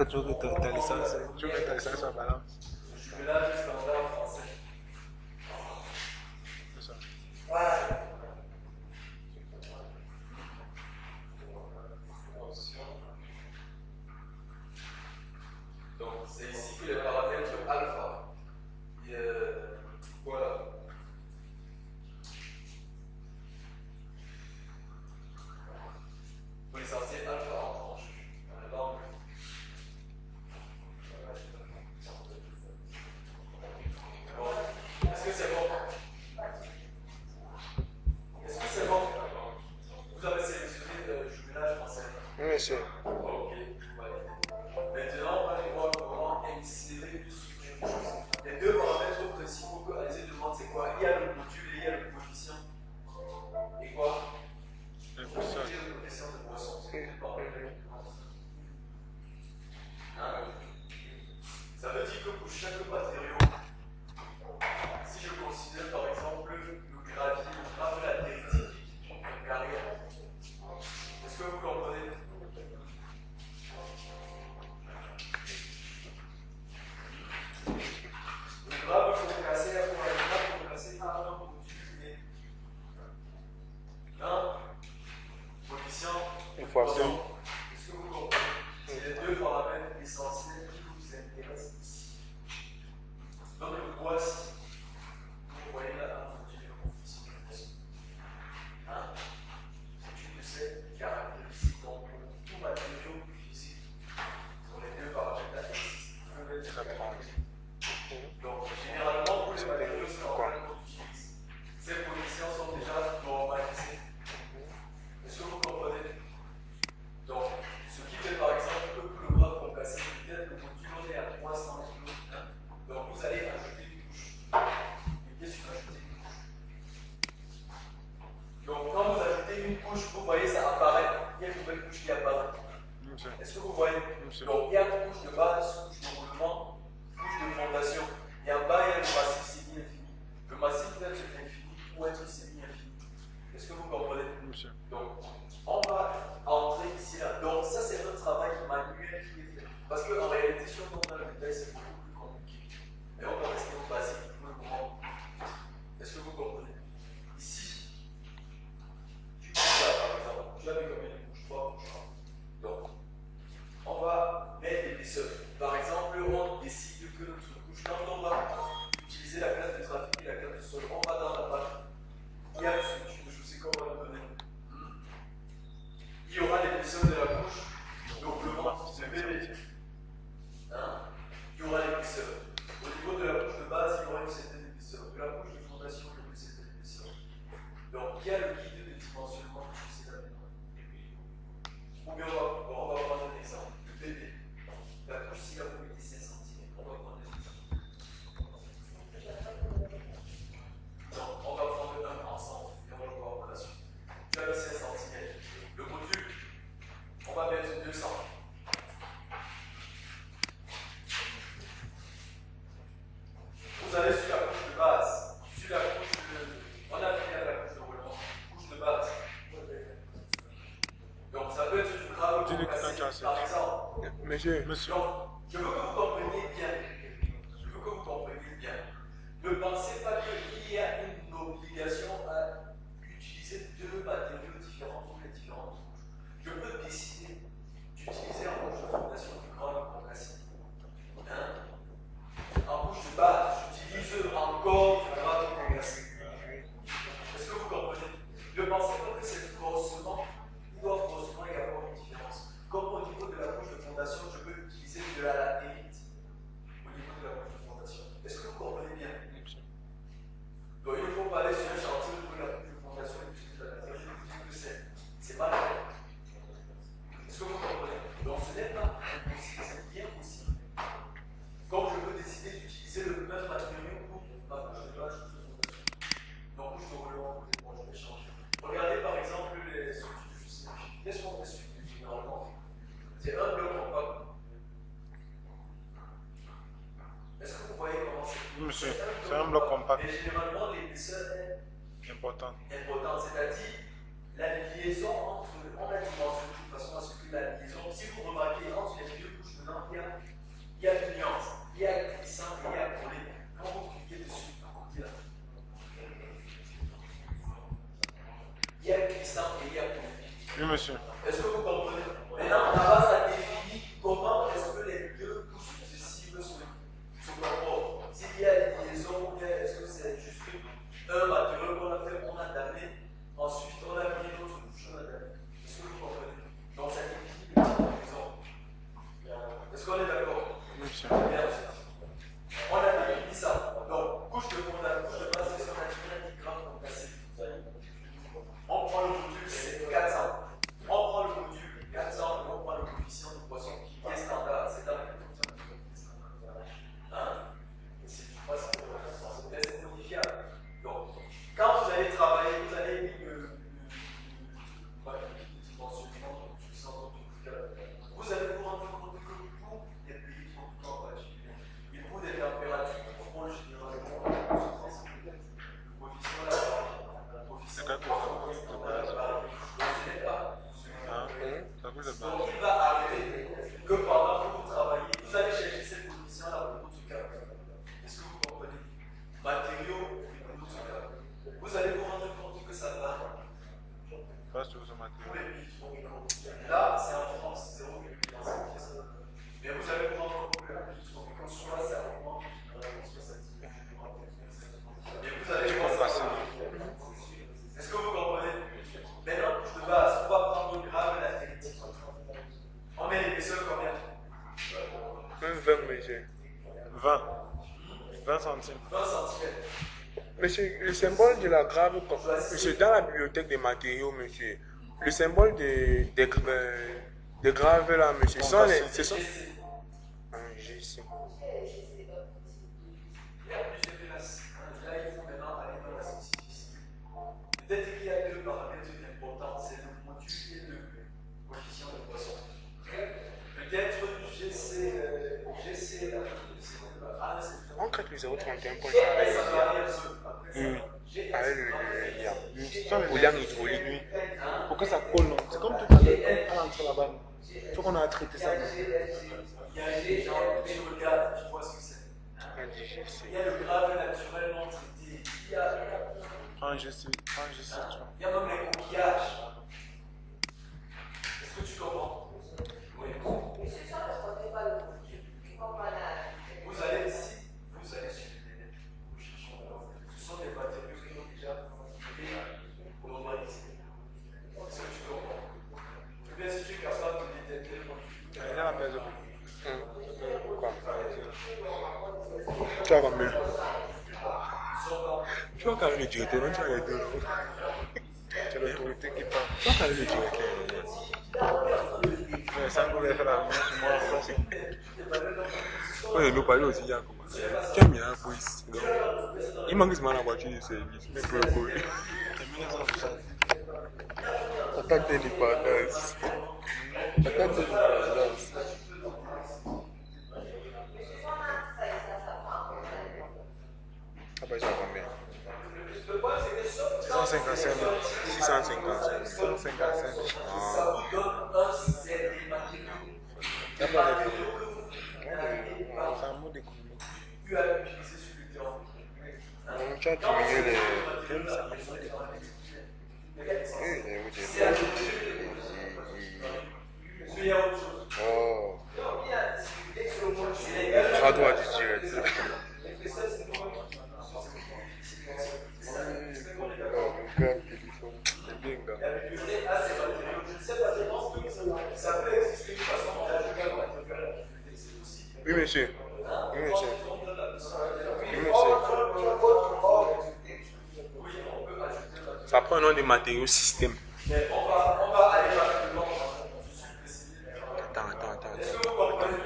tu veux que ta licence, tu veux que ta licence soit balance. Je suis là juste en français. C'est ça. Ouais. Donc c'est ici que les paramètres alpha. Et voilà. Pour les sorciers alpha en tranche. Donc, bon. Est-ce que c'est bon? Est-ce que c'est bon? Vous avez sélectionné le jumelage français? Oui, monsieur. Ok, voilà. Maintenant, on va aller voir comment insérer une structure. Les deux paramètres principaux que Alizé demande, c'est quoi? Il y a le module et il y a le coefficient. Et quoi? Le coefficient. Le coefficient de Poisson. C'est quel paramètre? Hein? Ça veut dire que pour chaque matériau, si je considère par exemple le gravier, le graphe de la dérivative de carrière, est-ce que vous comprenez? Le graphe, il faut casser un module et un coefficient de Poisson. Est-ce que vous comprenez? C'est les deux paramètres essentiels qui vous intéressent ici. Donc le voici. Vous voyez là un module de coefficient de Poisson. Hein? C'est une de ces caractéristiques donc pour tout matériau physique. Sur les deux paramètres là existent. Vous pouvez les apprendre. Donc, généralement, pour les matériaux standards qu'on utilise, ces positions sont déjà normalisées. Est-ce que vous comprenez? Donc, ce qui fait par exemple que pour le bras concassé, peut-être le module est à 300 kg. Donc, vous allez ajouter une couche. Cliquez sur ajouter une couche. Donc, quand vous ajoutez une couche, vous voyez ça apparaît. Il y a une nouvelle couche qui apparaît. Est-ce que vous voyez? Donc, il y a une couche de base, couche de roulement, couche de fondation. Et en bas, il y a le massif semi-infini. Le massif peut être infini ou être semi-infini. Est-ce que vous comprenez? Donc, on va entrer ici là. Donc, ça, c'est notre travail manuel qui est fait. Parce qu'en réalité, si on tombe dans le détail, c'est beaucoup plus compliqué. Mais on va rester au basique pour le moment. Est-ce que vous comprenez? Ici, tu couches là, par exemple. Tu as mis combien de couches? 3 couches. Donc, on va mettre l'épaisseur. Par exemple, on décide que notre couche, quand on va utiliser la classe de trafic et la classe de sol, on va dans la page. Il y a une structure de chaussée qu'on va nous donner. Il y aura l'épaisseur de la couche, donc le ventre, le bébé. Hein? Il y aura l'épaisseur. Au niveau de la couche de base, il y aura une certaine épaisseur. De la couche de fondation, il y aura une certaine épaisseur. Donc, il y a le guide de dimensionnement de chaussée là-dedans. Ou bien, on va prendre un exemple. Le bébé. La couche, s'il a pour 15 cm, on va prendre un exemple. Donc, on va prendre un ensemble et on va le voir par la suite. Tu as mis 16 cm. Le module, on va mettre 200. Vous allez sur la couche de base. Sur la couche de. On a fini à la couche de roulement. Couche de base. Donc, ça peut être une grave cassée, par exemple. Monsieur. Donc, je veux que vous compreniez bien. Je veux que vous compreniez bien. Ne pensez pas qu'il y a une obligation à utiliser deux matériaux différents pour les différentes couches. Je peux décider d'utiliser en couche de fondation du grand concassé. En couche de base, j'utilise encore du grand concassé. Est-ce que vous comprenez? Ne pensez pas que c'est forcément, il doit forcément y avoir une différence. Comme au niveau de la couche de fondation, je peux utiliser de la latérite au niveau de la couche de fondation. Est-ce que vous comprenez bien? Donc il ne faut pas aller sur un chantier pour la couche de fondation et utiliser de la latérite. Je vous dis que c'est mal fait. Est-ce que vous comprenez? Donc ce n'est pas impossible, c'est bien possible. Comme je peux décider d'utiliser le même matériau pour ma couche de base, couche de fondation. Donc couche de roulement, je vais changer. Regardez par exemple les structures de chaussée. Qu'est-ce qu'on fait sur généralement? C'est un bloc compact. Est-ce que vous voyez comment c'est? Monsieur, c'est un bloc compact. Mais généralement, l'épaisseur est Important. C'est-à-dire la liaison entre. On a dimensionné de façon à ce que la liaison, si vous remarquez, entre les deux couches de langue, il y a y a une nuance. Il y a glissant et il y a collé. Quand vous cliquez dessus, il y a glissant et il y a collé. Oui, monsieur. Est-ce que vous comprenez? Maintenant, là-bas, ça définit comment est-ce que les deux couches successives se comportent. S'il y a une liaison, ou bien est-ce que c'est juste un matériau qu'on a fait, on a damé, ensuite on a mis une autre couche, on a damé. Est-ce que vous comprenez? Donc ça définit les liaisons. Est-ce qu'on est d'accord? Oui, monsieur. On a défini ça. Donc, couche de fondation, couche de base, c'est ce qu'on a dit grammes comme cassé. On prend le module, c'est 400. On prend le module 400 et on prend le coefficient de poisson qui est standard. C'est dans le c'est modifiable. Donc, quand vous allez travailler, vous allez dire vous allez vous rendre compte que pour les pays tropicaux en particulier, et pour des températures qui font généralement le coefficient là, donc il va arriver que pendant que vous travaillez, vous allez chercher cette coefficient-là pour votre cas. Est-ce que vous comprenez? Matériaux et votre cas. Vous allez vous rendre compte que ça va. Pas sur ce matériau. Là, c'est en France, 0,5. Mais vous allez vous rendre compte que le pays tropicaux, soit ça augmente, et vous allez passer. Est-ce que vous comprenez? Maintenant, couche de base, on va prendre le grave et la théorie. On met l'épaisseur combien? Un 20, monsieur. 20 centimes. 20 cm. Monsieur, le symbole de la grave, monsieur, dans la bibliothèque des matériaux, monsieur, le symbole des graves là, monsieur, ce sont un GC. Il y a plusieurs classes. Là, il faut maintenant aller dans la spécificité. Peut-être qu'il y a deux paramètres importants, c'est le module et le coefficient de poisson. Peut-être GC, On crée le 031 point Oui. avec le lien. Au lien hydraulique. Oui. Pour que ça colle, non. C'est comme tout à l'heure, à l'entrée là-bas. Il faut qu'on a traité ça. il y a des gens qui regardent, tu vois ce que c'est. Il y a le grave naturel non traité. Il y a Je sais, tu vois. il y a même les coquillages. Est-ce que tu comprends? Oui. Vous allez ici, vous allez sur les lettres. Ce sont des matériaux qui ont déjà été normalisés. Est-ce que tu comprends? Ou bien si tu es capable de détecter Il y a la maison. Quoi? Tu as combien? Tu vois quand le directeur, non, tu as les deux. C'est l'autorité qui parle. Tu vois quand le directeur. Mais ça nous fait la réunion sur moi en France. Oui, nous parlons aussi, il y a comment? Tu as mis un police. Il manque seulement la voiture de service. Mais pour le coup, attends l'indépendance. Attends l'indépendance. Ah bah, ça va combien? 655 000. 655. 655 000. ça vous donne un set de matériaux. Il n'y a pas de c'est un mot d'économie. Tu as utilisé sur le terrain. Tu as diminué les. Il y a autre chose. Oh. C'est Le bras droit du directeur. Oh, gars, c'est bien, gars. Ça peut exister une façon d'ajouter. Oui, monsieur. Oui, monsieur. Oui, monsieur. Ça prend un nom de matériaux système. Mais on va aller plus loin. Attends. Est-ce que vous comprenez?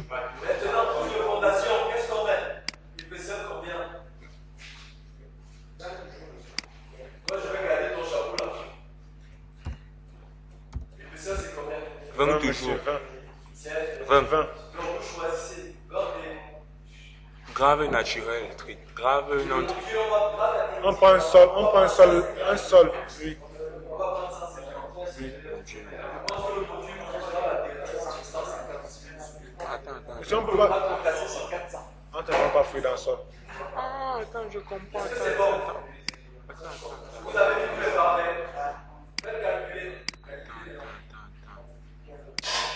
Maintenant, pour une fondation, qu'est-ce qu'on met? L'épaisseur combien? Moi, je vais garder ton chapeau là. L'épaisseur, c'est combien? 20 monsieur, toujours. 20. 20. Donc, vous choisissez 20 et... Grave naturel. Grave non. Puis, on va grave à On prend un sol. Oui. On va prendre 150. Oui. Je pense que le module, on va grave à 150. Attends. Si on peut Le pas. graphe concassé, c'est 400. On ne va pas fouiller dans le sol. Ah, attends, je comprends. Est-ce que c'est bon? Vous avez vu tous les paramètres. Faites calculer.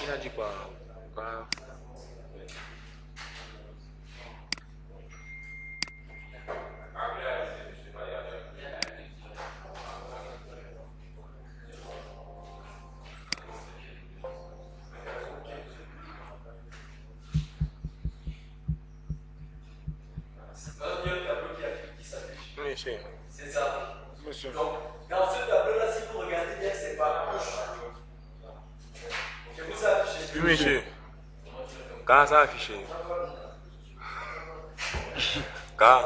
Il a dit quoi? Il y a un tableau qui s'affiche. Monsieur. C'est ça. Monsieur. Donc, dans ce tableau-là, si vous regardez bien, c'est par couche. Je vous ai affiché. Oui, monsieur. Quand ça a affiché? Quand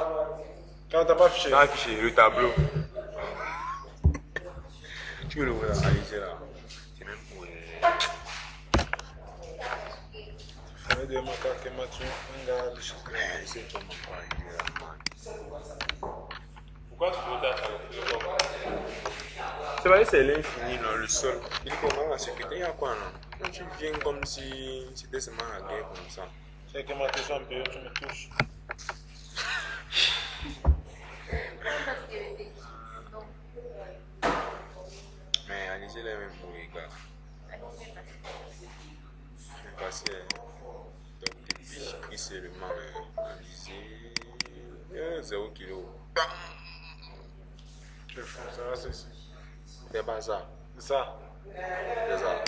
Quand t'as pas affiché. ça a affiché le tableau. Tu veux le voir réaliser là? C'est même pour. Fallait de macaque et Mathieu. Un gars de chaque. C'est comment pour arriver là, man. Pourquoi tu peux t'attendre? C'est vrai, c'est l'infini, là, le sol. Il dit comment la sécurité, il y a quoi là? Quand tu viens comme si c'était seulement la guerre comme ça. C'est que Mathieu soit un peu, tu me touches. Mais Alizé là même pour les gars. Mais parce que donc depuis pris seulement Alizé 0 kg. Je fais ça, c'est ça. C'est pas ça. C'est ça. C'est ça.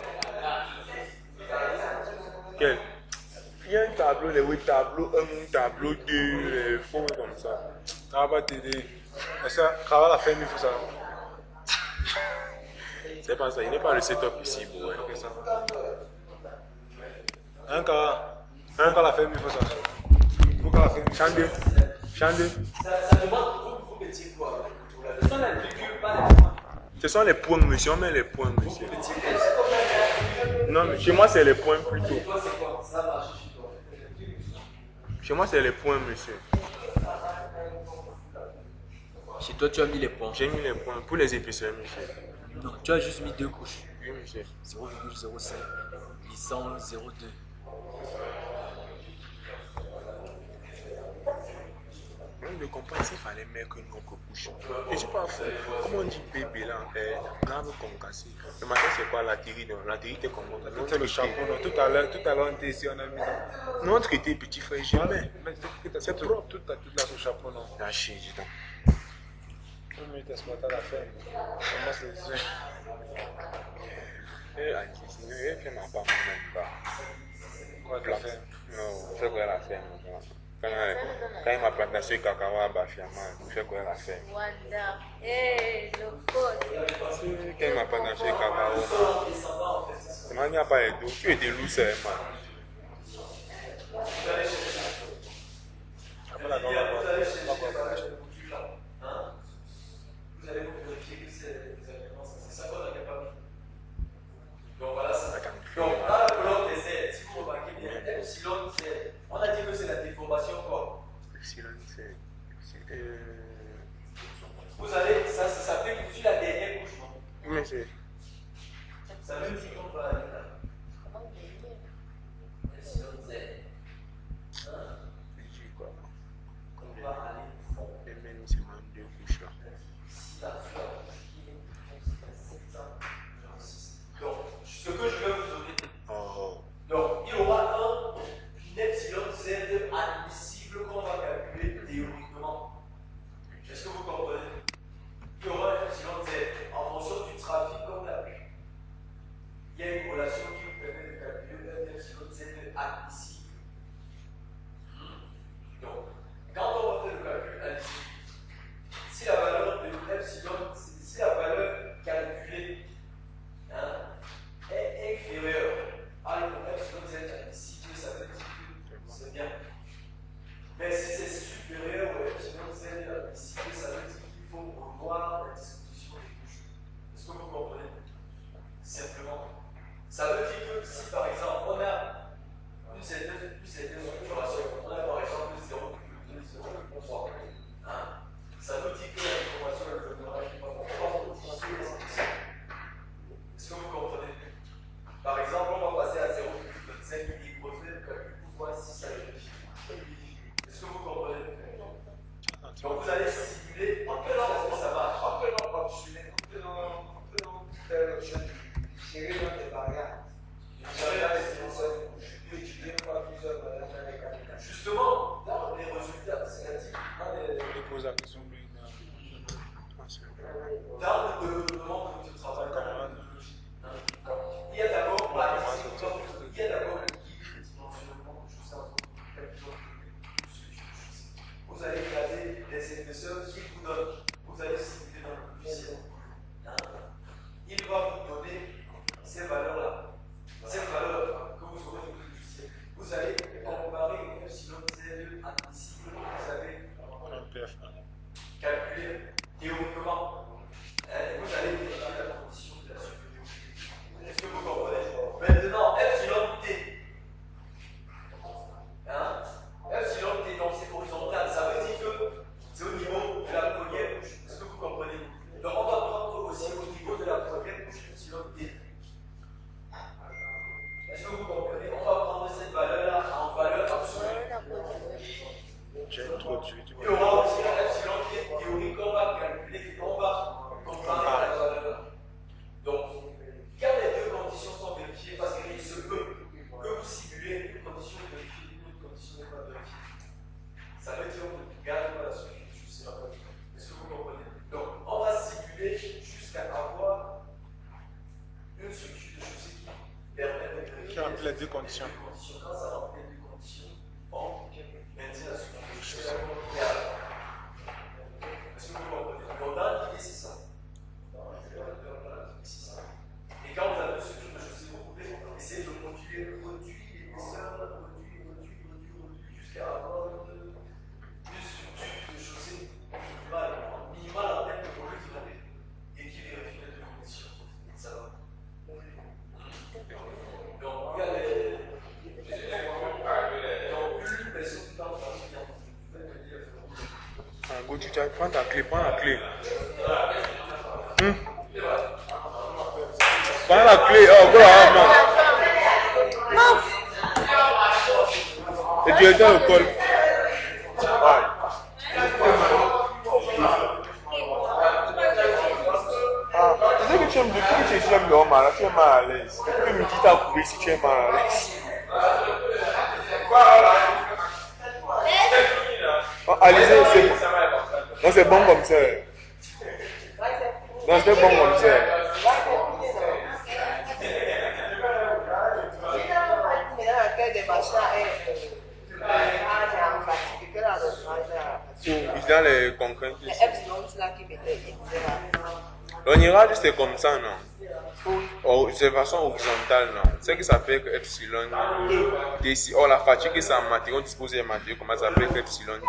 Quel? Il y a un tableau, les 8 tableaux, un tableau 2, les fonds comme ça. Ça va pas t'aider. Mais ça, quand la ferme, il faut ça. C'est pas ça, il n'est pas le setup ici, bro. Ouais. Ok, ça va. Un cas la ferme, il faut ça. Pour la ferme. Chandé. Chandé. Ça demande, vous mettiez quoi? Ce sont les virgules, pas les points. Ce sont les points, monsieur. On met les points, monsieur. Non, mais chez moi, c'est les points plutôt. Toi, c'est quoi? Ça marche chez toi. Chez moi, c'est les points, monsieur. Chez toi, tu as mis les points. J'ai mis les points pour les épiceries, monsieur. Non, tu as juste mis 2 couches. Oui, monsieur. 0,05, glissant 0,2. Même de comprendre s'il fallait mettre une autre couche. Je suis pas fou. Comment on dit bébé là? Grave concassé. Le matin, c'est quoi la théorie? La théorie, t'es comment? C'est le chapeau. Non. Tout à l'heure, on était ici, on a mis ça. Notre était petit frère, jamais. C'est propre. Tout là, ce chapeau, non. Lâchez, dis donc. On met ce matin à la ferme. Comment c'est ça? Elle fait ma part même pas. Quoi de la ferme? Non, fais quoi la ferme? Quand il m'a planté cacao à Bafiama, fais quoi la ferme? Wanda. Hey, le code. Quand il m'a planté cacao, il n'y a pas de dos. Tu étais lousser, man. Vous allez chez vous allez vous vérifier que c'est exactement ça. C'est ça qu'on a capable. Donc voilà ça. Donc dans la colonne des aides, si vous remarquez bien, epsilon, on a dit que c'est la déformation quoi. Epsilon, c'est. Vous allez, ça fait que sur la dernière couche, non? Mais c'est. Ça veut dire qu'on va aller là. Epsilon Z. C'est quoi? On va aller au fond. Et même c'est moins deux couches là. Donc, ce que je vais vous donner. Oh. Donc, il y aura un epsilon Z admissible qu'on va calculer théoriquement. justement, dans les résultats, c'est-à-dire Je pose la question. dans le développement de notre travail, il y a d'abord il y a d'abord le guide de dimensionnement de choses vous allez regarder les épaisseurs qui vous donnent, vous allez simuler dans le logiciel. Il va vous donner ces valeurs-là, ces valeurs que vous aurez dans le logiciel. Vous allez comparer epsilon Z admissible, vous avez calculé théoriquement. Vous allez vérifier la condition de la supériorité. Est-ce que vous comprenez? Maintenant, epsilon T. Epsilon T, donc c'est horizontal. Ça veut dire que c'est au niveau de la première couche. Est-ce que vous comprenez? Donc on va prendre aussi au niveau de la première couche epsilon T. Est-ce que vous comprenez? On va prendre cette valeur-là en valeur absolue. J'ai introduit. Il y aura aussi la epsilon T théorique qu'on va calculer, qu'on va comparer la valeur. Donc, quand les deux conditions sont vérifiées, parce qu'il se peut que vous simulez une condition vérifiée, une autre condition n'est pas vérifiée. Ça veut dire que vous gardez la structure de chaussée. Est-ce que vous comprenez? Donc, on va simuler jusqu'à avoir une structure de chaussée qui permet de vérifier. Qui remplit les deux conditions. Quand ça remplit les deux conditions, on maintient la structure de chaussée. Est-ce que vous comprenez? Donc, dans l'idée, c'est ça. Et quand vous avez ce truc de chaussée, vous pouvez essayer de moduler, réduire l'épaisseur, réduire, jusqu'à avoir une structure de chaussée minimale en termes de volume et qui vérifie les deux conditions. Ça va. Donc, il y a les. Donc, une personne qui parle Go, tu prends ta clé, prends la clé. Prends la clé, oh, go là, et tu étais au col. Tu sais que tu aimes depuis que tu aimes le homme, tu es mal à l'aise. Depuis que Miki t'a coupé si tu es mal à l'aise. Oh, Alizé, c'est bon. Non, c'est bon comme ça. Non, c'est bon comme ça. Il dans les contraintes. On ira juste comme ça, non? Oh, c'est de façon horizontale, non? C'est que ça fait que epsilon d'ici. Or, la fatigue, c'est en matériau, on dispose des matériaux, comment ça s'appelle epsilon Z?